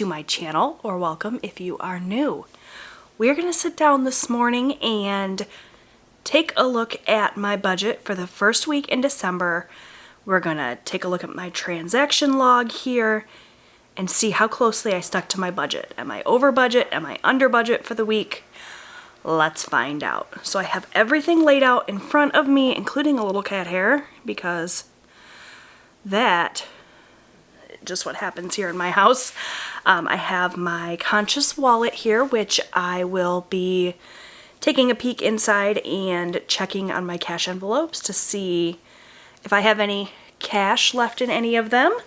to my channel, or welcome if you are new. We're going to sit down this morning and take a look at my budget for the first week in December. We're going to take a look at my transaction log here and see how closely I stuck to my budget. Am I over budget? Am I under budget for the week? Let's find out. So I have everything laid out in front of me, including a little cat hair, because that just what happens here in my house. I have my Conscious wallet here, which I will be taking a peek inside and checking on my cash envelopes to see if I have any cash left in any of them.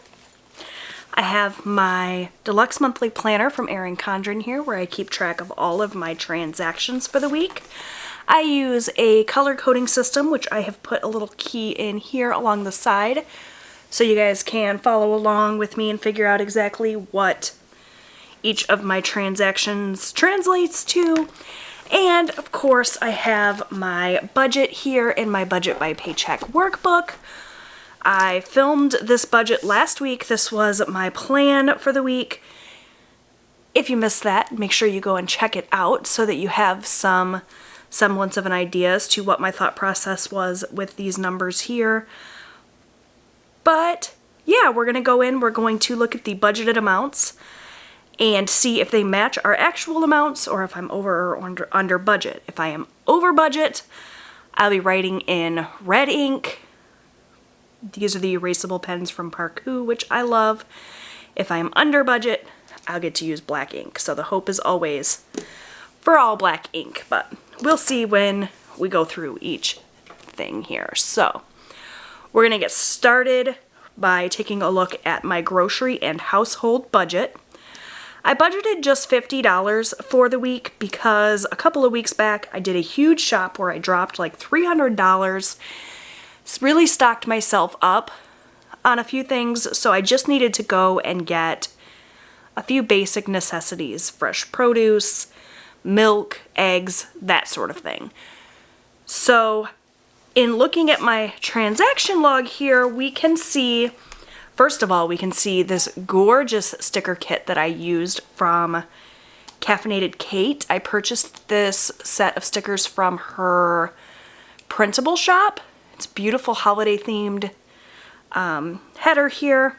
I have my deluxe monthly planner from Erin Condren here, where I keep track of all of my transactions for the week. I use a color coding system, which I have put a little key in here along the side, so you guys can follow along with me and figure out exactly what each of my transactions translates to. And of course, I have my budget here in my Budget by Paycheck workbook. I filmed this budget last week. This was my plan for the week. If you missed that, make sure you go and check it out so that you have some semblance of an idea as to what my thought process was with these numbers here. But yeah, we're going to go in, we're going to look at the budgeted amounts and see if they match our actual amounts or if I'm over or under budget. If I am over budget, I'll be writing in red ink. These are the erasable pens from Parkoo, which I love. If I am under budget, I'll get to use black ink. So the hope is always for all black ink, but we'll see when we go through each thing here. So we're going to get started by taking a look at my grocery and household budget. I budgeted just $50 for the week because a couple of weeks back I did a huge shop where I dropped like $300. Really stocked myself up on a few things, so I just needed to go and get a few basic necessities: fresh produce, milk, eggs, that sort of thing. So in looking at my transaction log here, we can see, first of all, we can see this gorgeous sticker kit that I used from Caffeinated Kate. I purchased this set of stickers from her printable shop. It's beautiful holiday themed header here.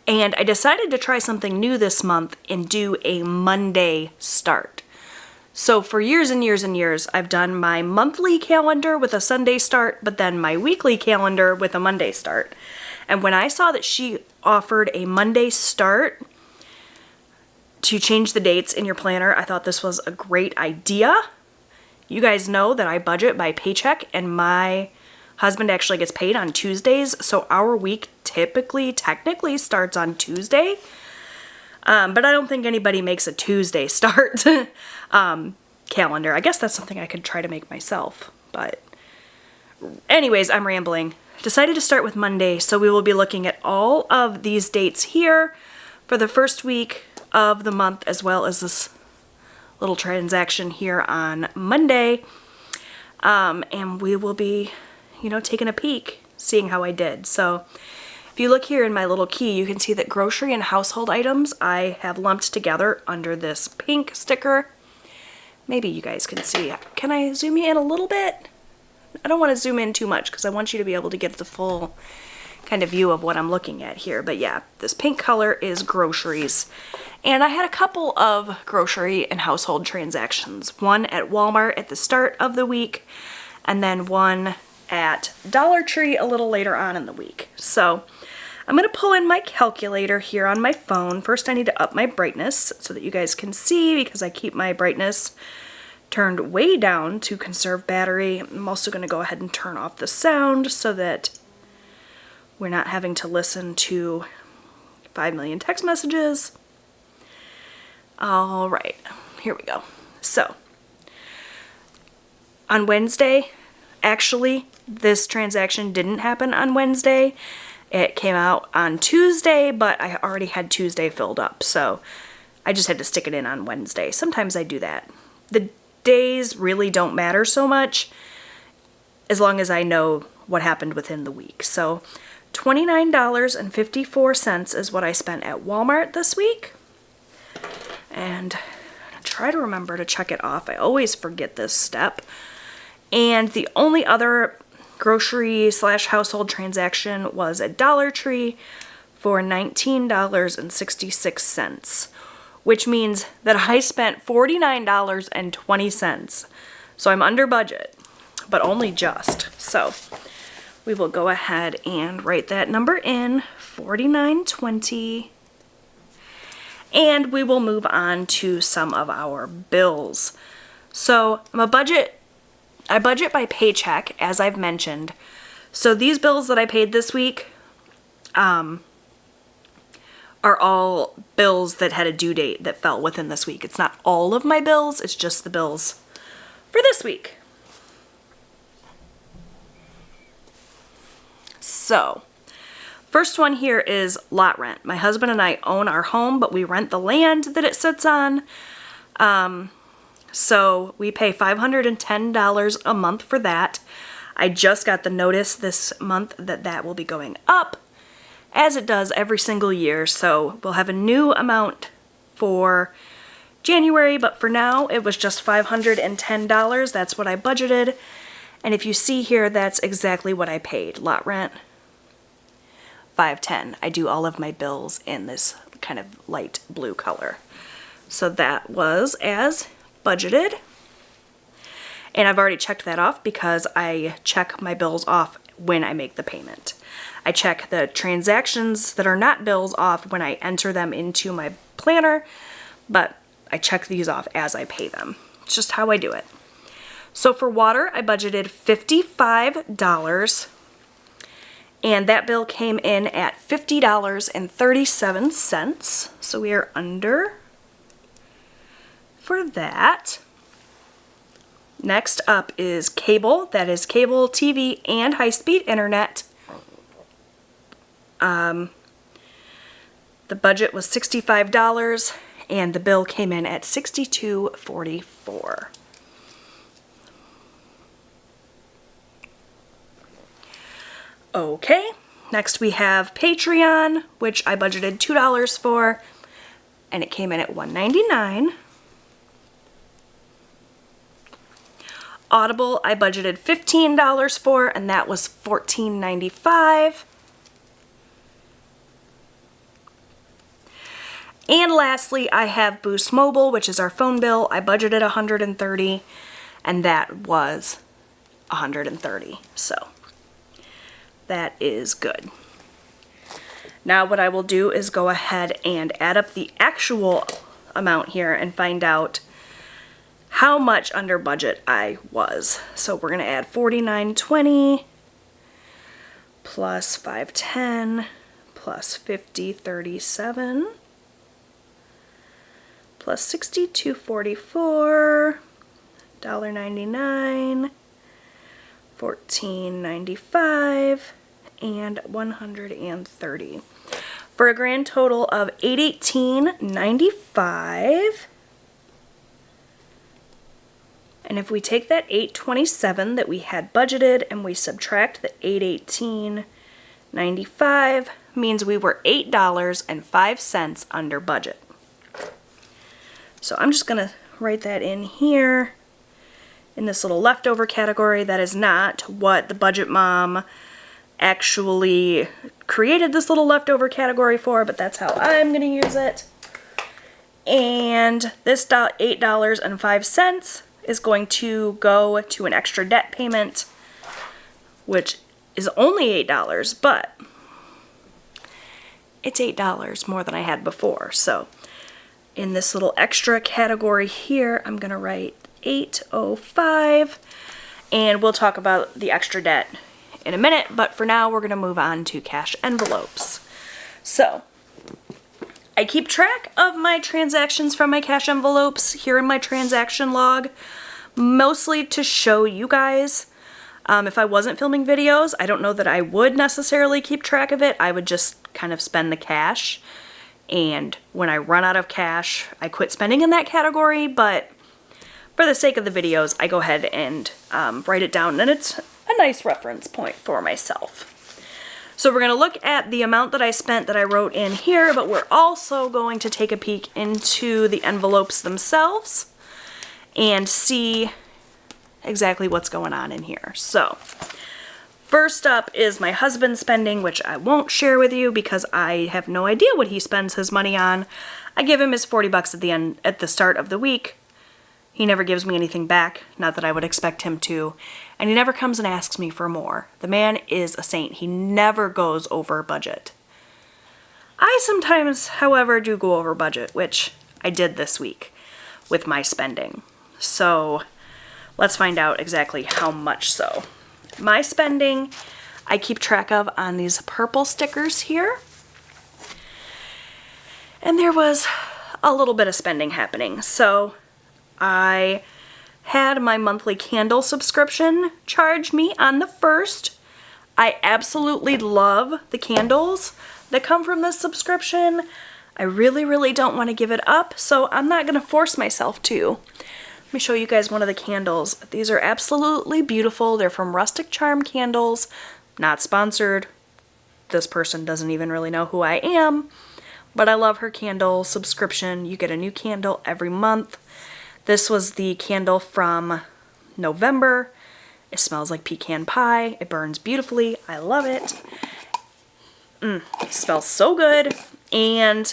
And I decided to try something new this month and do a Monday start. So for years and years and years, I've done my monthly calendar with a Sunday start, but then my weekly calendar with a Monday start. And when I saw that she offered a Monday start to change the dates in your planner, I thought this was a great idea. You guys know that I budget by paycheck, and my husband actually gets paid on Tuesdays, so our week technically starts on Tuesday. But I don't think anybody makes a Tuesday start calendar. I guess that's something I could try to make myself. But anyways, I'm rambling. Decided to start with Monday, so we will be looking at all of these dates here for the first week of the month, as well as this little transaction here on Monday. And we will be, taking a peek, seeing how I did. So if you look here in my little key, you can see that grocery and household items I have lumped together under this pink sticker. Maybe you guys can see. Can I zoom you in a little bit? I don't want to zoom in too much because I want you to be able to get the full kind of view of what I'm looking at here. But yeah, this pink color is groceries. And I had a couple of grocery and household transactions. One at Walmart at the start of the week, and then one at Dollar Tree a little later on in the week. So I'm going to pull in my calculator here on my phone. First, I need to up my brightness so that you guys can see, because I keep my brightness turned way down to conserve battery. I'm also going to go ahead and turn off the sound so that we're not having to listen to 5 million text messages. All right, here we go. So on Wednesday, actually, this transaction didn't happen on Wednesday. It came out on Tuesday, but I already had Tuesday filled up, so I just had to stick it in on Wednesday. Sometimes I do that. The days really don't matter so much as long as I know what happened within the week. So $29.54 is what I spent at Walmart this week. And try to remember to check it off. I always forget this step. And the only other grocery / household transaction was at Dollar Tree for $19.66, which means that I spent $49.20. So I'm under budget, but only just. So we will go ahead and write that number in, $49.20. And we will move on to some of our bills. So I budget by paycheck, as I've mentioned. So these bills that I paid this week are all bills that had a due date that fell within this week. It's not all of my bills, it's just the bills for this week. So, first one here is lot rent. My husband and I own our home, but we rent the land that it sits on. So we pay $510 a month for that. I just got the notice this month that that will be going up, as it does every single year. So we'll have a new amount for January, but for now it was just $510. That's what I budgeted. And if you see here, that's exactly what I paid. Lot rent, $510. I do all of my bills in this kind of light blue color. So that was as budgeted. And I've already checked that off because I check my bills off when I make the payment. I check the transactions that are not bills off when I enter them into my planner, but I check these off as I pay them. It's just how I do it. So for water, I budgeted $55, and that bill came in at $50.37. So we are under for that. Next up is cable. That is cable, TV, and high-speed internet. The budget was $65, and the bill came in at $62.44. Okay, next we have Patreon, which I budgeted $2 for, and it came in at $1.99. Audible, I budgeted $15 for, and that was $14.95. And lastly, I have Boost Mobile, which is our phone bill. I budgeted $130, and that was $130. So that is good. Now what I will do is go ahead and add up the actual amount here and find out how much under budget I was. So we're going to add $49.20 plus $5.10 plus $50.37 plus $62.44, $1.99, $14.95, and $130 for a grand total of $818.95. And if we take that $827 that we had budgeted and we subtract the $818.95, means we were $8.05 under budget. So I'm just going to write that in here in this little leftover category. That is not what the budget mom actually created this little leftover category for, but that's how I'm going to use it. And this $8.05 is going to go to an extra debt payment, which is only $8, but it's $8 more than I had before. So in this little extra category here, I'm going to write $805, and we'll talk about the extra debt in a minute, but for now we're going to move on to cash envelopes. So I keep track of my transactions from my cash envelopes here in my transaction log, mostly to show you guys. If I wasn't filming videos, I don't know that I would necessarily keep track of it. I would just kind of spend the cash, and when I run out of cash, I quit spending in that category, but for the sake of the videos, I go ahead and write it down, and it's a nice reference point for myself. So we're going to look at the amount that I spent that I wrote in here, but we're also going to take a peek into the envelopes themselves and see exactly what's going on in here. So first up is my husband's spending, which I won't share with you because I have no idea what he spends his money on. I give him his 40 bucks at the start of the week. He never gives me anything back, not that I would expect him to, and he never comes and asks me for more. The man is a saint. He never goes over budget. I sometimes, however, do go over budget, which I did this week with my spending. So let's find out exactly how much so. My spending, I keep track of on these purple stickers here. And there was a little bit of spending happening. So I had my monthly candle subscription charge me on the 1st. I absolutely love the candles that come from this subscription. I really, really don't want to give it up, so I'm not going to force myself to. Let me show you guys one of the candles. These are absolutely beautiful. They're from Rustic Charm Candles. Not sponsored. This person doesn't even really know who I am. But I love her candle subscription. You get a new candle every month. This was the candle from November. It smells like pecan pie. It burns beautifully. I love it. It smells so good. And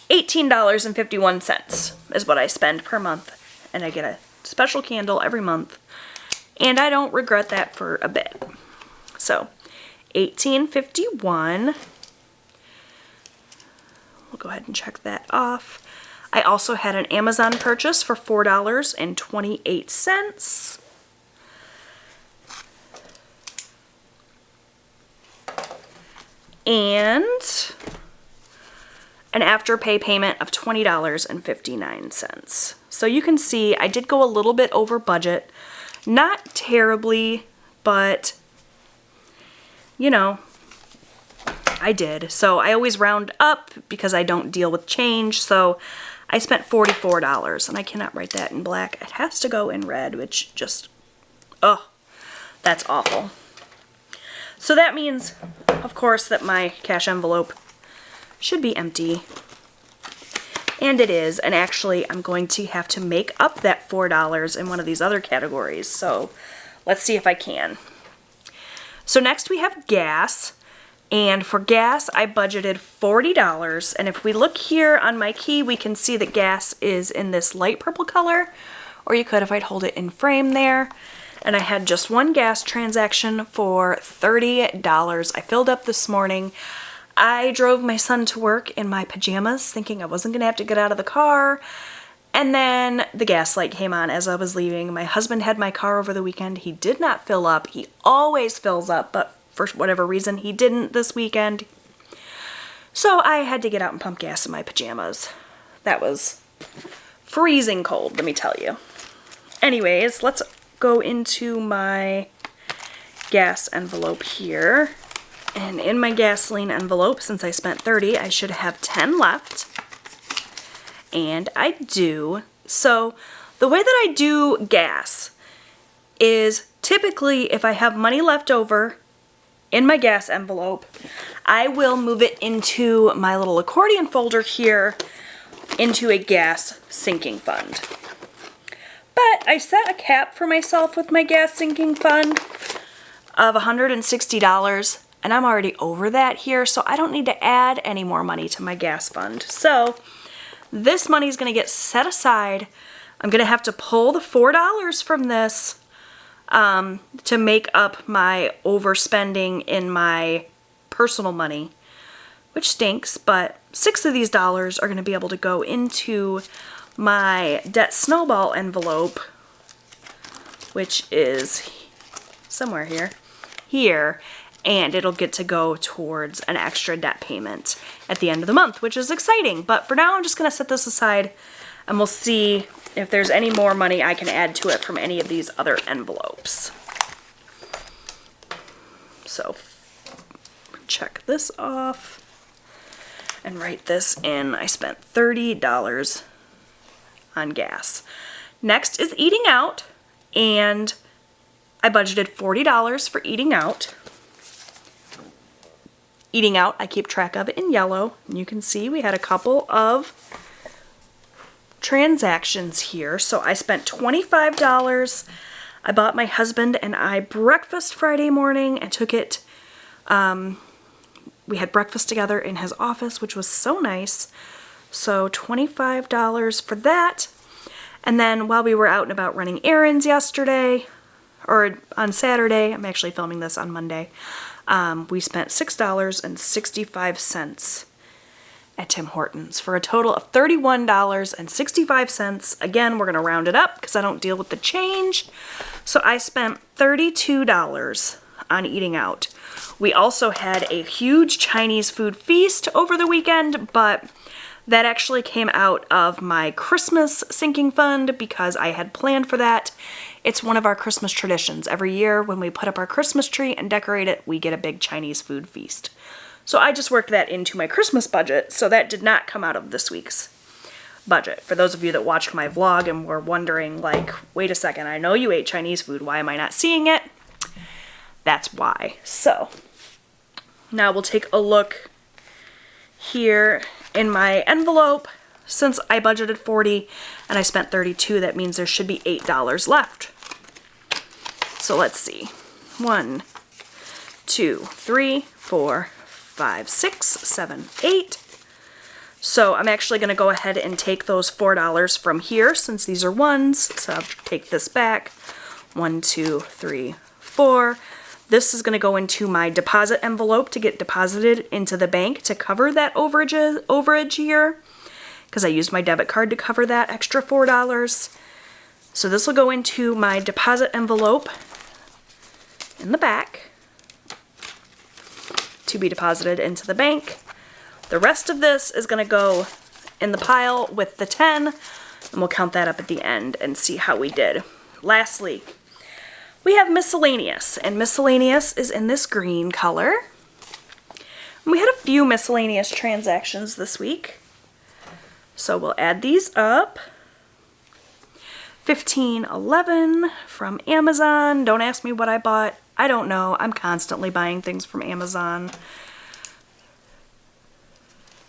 $18.51 is what I spend per month. And I get a special candle every month. And I don't regret that for a bit. So, $18.51. We'll go ahead and check that off. I also had an Amazon purchase for $4.28. And an Afterpay payment of $20.59. So you can see I did go a little bit over budget. Not terribly, but you know, I did. So I always round up because I don't deal with change. So I spent $44, and I cannot write that in black. It has to go in red, which just, oh, that's awful. So that means, of course, that my cash envelope should be empty. And it is, and actually I'm going to have to make up that $4 in one of these other categories. So let's see if I can. So next we have gas. And for gas, I budgeted $40. And if we look here on my key, we can see that gas is in this light purple color. Or you could if I'd hold it in frame there. And I had just one gas transaction for $30. I filled up this morning. I drove my son to work in my pajamas, thinking I wasn't going to have to get out of the car. And then the gas light came on as I was leaving. My husband had my car over the weekend. He did not fill up. He always fills up, but for whatever reason he didn't this weekend. So I had to get out and pump gas in my pajamas. That was freezing cold, let me tell you. Anyways, let's go into my gas envelope here. And in my gasoline envelope, since I spent $30, I should have 10 left. And I do. So the way that I do gas is typically if I have money left over in my gas envelope, I will move it into my little accordion folder here into a gas sinking fund. But I set a cap for myself with my gas sinking fund of $160, and I'm already over that here, so I don't need to add any more money to my gas fund. So this money is going to get set aside. I'm going to have to pull the $4 from this to make up my overspending in my personal money, which stinks, but 6 of these dollars are going to be able to go into my debt snowball envelope, which is somewhere here, and it'll get to go towards an extra debt payment at the end of the month, which is exciting. But for now, I'm just going to set this aside, and we'll see if there's any more money I can add to it from any of these other envelopes. So check this off and write this in. I spent $30 on gas. Next is eating out, and I budgeted $40 for eating out. eating out, I keep track of it in yellow. And you can see we had a couple of transactions here. So I spent $25. I bought my husband and I breakfast Friday morning and took it. We had breakfast together in his office, which was so nice. So $25 for that. And then while we were out and about running errands yesterday, or on Saturday, I'm actually filming this on Monday, we spent $6.65 at Tim Hortons for a total of $31.65. Again, we're going to round it up because I don't deal with the change. So I spent $32 on eating out. We also had a huge Chinese food feast over the weekend, but that actually came out of my Christmas sinking fund because I had planned for that. It's one of our Christmas traditions. Every year when we put up our Christmas tree and decorate it, we get a big Chinese food feast. So I just worked that into my Christmas budget, so that did not come out of this week's budget. For those of you that watched my vlog and were wondering, like, wait a second, I know you ate Chinese food, why am I not seeing it? That's why. So now we'll take a look here in my envelope. Since I budgeted $40 and I spent $32, that means there should be $8 left. So let's see. 1, 2, 3, 4, 5, 6, 7, 8. So I'm actually going to go ahead and take those $4 from here since these are ones. So I'll take this back. 1, 2, 3, 4. This is going to go into my deposit envelope to get deposited into the bank to cover that overage here, because I used my debit card to cover that extra $4. So this will go into my deposit envelope in the back to be deposited into the bank. The rest of this is going to go in the pile with the 10, and we'll count that up at the end and see how we did. Lastly, we have Miscellaneous, and Miscellaneous is in this green color. And we had a few Miscellaneous transactions this week. So we'll add these up. $15.11 from Amazon. Don't ask me what I bought. I don't know. I'm constantly buying things from Amazon.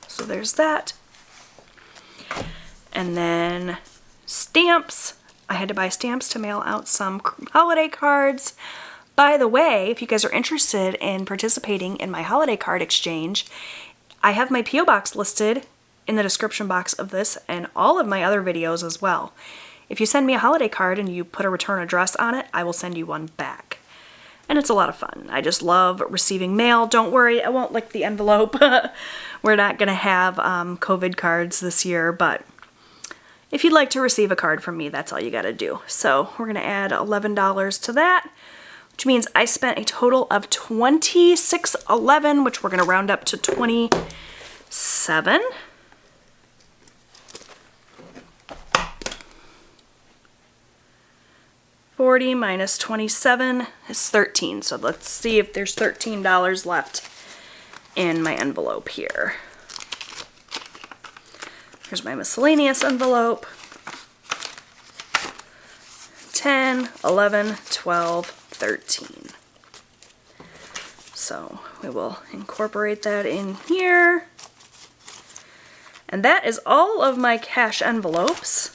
So there's that. And then stamps. I had to buy stamps to mail out some holiday cards. By the way, if you guys are interested in participating in my holiday card exchange, I have my P.O. box listed in the description box of this and all of my other videos as well. If you send me a holiday card and you put a return address on it, I will send you one back. And it's a lot of fun. I just love receiving mail. Don't worry, I won't lick the envelope. We're not going to have COVID cards this year, but if you'd like to receive a card from me, that's all you got to do. So we're going to add $11 to that, which means I spent a total of $26.11, which we're going to round up to 27. $40 minus 27 is 13. So let's see if there's $13 left in my envelope here. Here's my Miscellaneous envelope. 10, 11, 12, 13. So we will incorporate that in here. And that is all of my cash envelopes.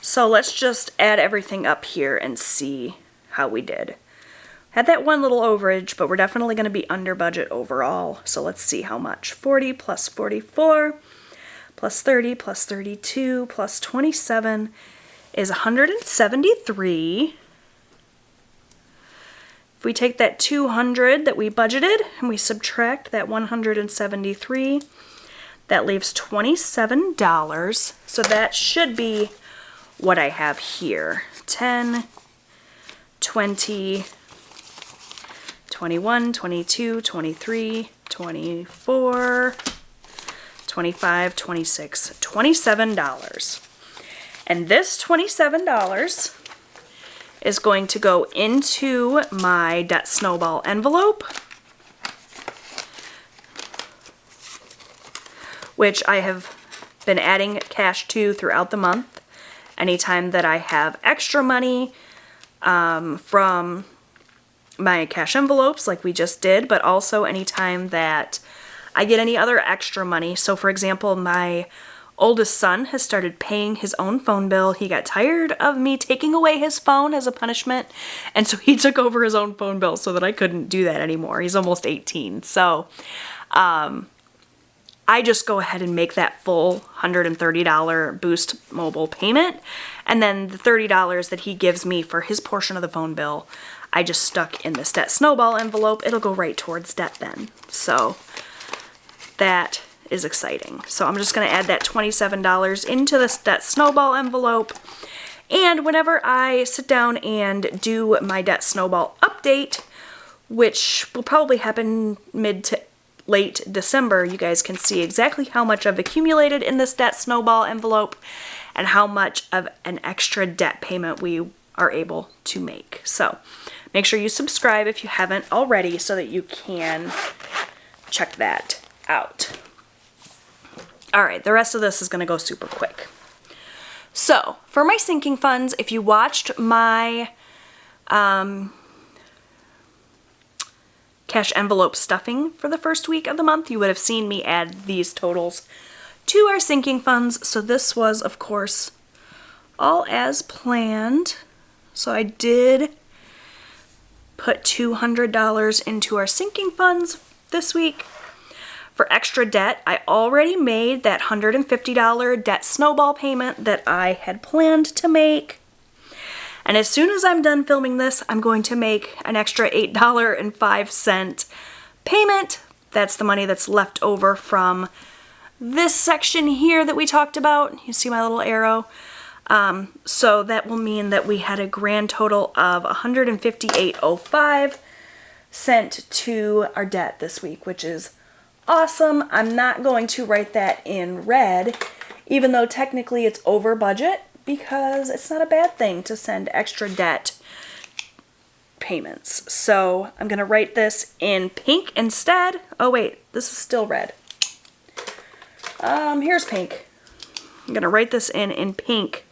So let's just add everything up here and see how we did. Had that one little overage, but we're definitely going to be under budget overall. So let's see how much. 40 plus 44 plus 30 plus 32 plus 27 is 173. If we take that 200 that we budgeted and we subtract that 173, that leaves $27. So that should be what I have here. 10, 20, 21, 22, 23, 24, 25, 26, $27. And this $27 is going to go into my Debt Snowball envelope, which I have been adding cash to throughout the month. Anytime that I have extra money from my cash envelopes like we just did, but also anytime that I get any other extra money. So for example, my oldest son has started paying his own phone bill. He got tired of me taking away his phone as a punishment, and so he took over his own phone bill so that I couldn't do that anymore. He's almost 18. So I just go ahead and make that full $130 Boost Mobile payment, and then the $30 that he gives me for his portion of the phone bill, I just stuck in this debt Snowball envelope. It'll go right towards debt then. So that is exciting. So I'm just going to add that $27 into this debt Snowball envelope, and whenever I sit down and do my debt Snowball update, which will probably happen mid to late December, you guys can see exactly how much I've accumulated in this debt Snowball envelope and how much of an extra debt payment we are able to make. So make sure you subscribe if you haven't already so that you can check that out. All right, the rest of this is going to go super quick. So for my sinking funds, if you watched my cash envelope stuffing for the first week of the month, you would have seen me add these totals to our sinking funds. So this was, of course, all as planned. So I did put $200 into our sinking funds this week. For extra debt, I already made that $150 debt Snowball payment that I had planned to make. And as soon as I'm done filming this, I'm going to make an extra $8.05 payment. That's the money that's left over from this section here that we talked about. You see my little arrow? So that will mean that we had a grand total of $158.05 sent to our debt this week, which is awesome. I'm not going to write that in red, even though technically it's over budget, because it's not a bad thing to send extra debt payments. So I'm going to write this in pink instead. Oh wait, this is still red. Here's pink. I'm going to write this in pink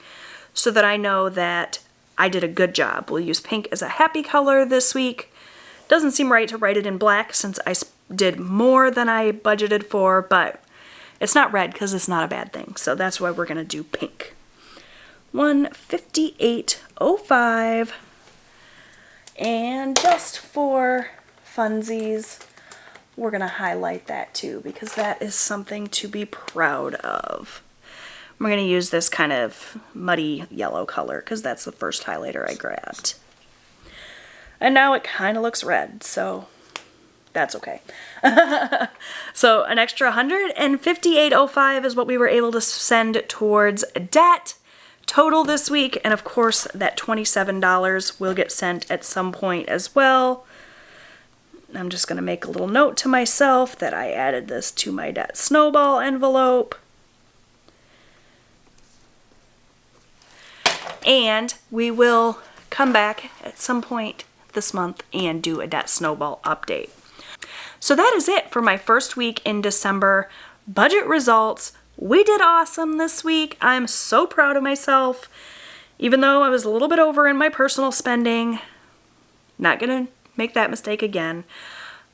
so that I know that I did a good job. We'll use pink as a happy color this week. Doesn't seem right to write it in black since I did more than I budgeted for, but it's not red because it's not a bad thing. So that's why we're going to do pink. 158.05, and just for funsies, we're going to highlight that too because that is something to be proud of. We're going to use this kind of muddy yellow color because that's the first highlighter I grabbed. And now it kind of looks red, so that's okay. So an extra $158.05 is what we were able to send towards debt total this week, and of course that $27 will get sent at some point as well. I'm just going to make a little note to myself that I added this to my debt Snowball envelope. And we will come back at some point this month and do a debt Snowball update. So that is it for my first week in December. Budget results. We did awesome this week. I'm so proud of myself. Even though I was a little bit over in my personal spending, not gonna make that mistake again.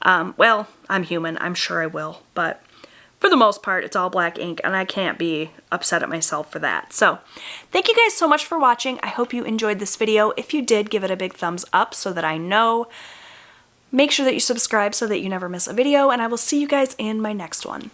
Well, I'm human, I'm sure I will, but for the most part, it's all black ink, and I can't be upset at myself for that. So, thank you guys so much for watching. I hope you enjoyed this video. If you did, give it a big thumbs up so that I know. Make sure that you subscribe so that you never miss a video, and I will see you guys in my next one.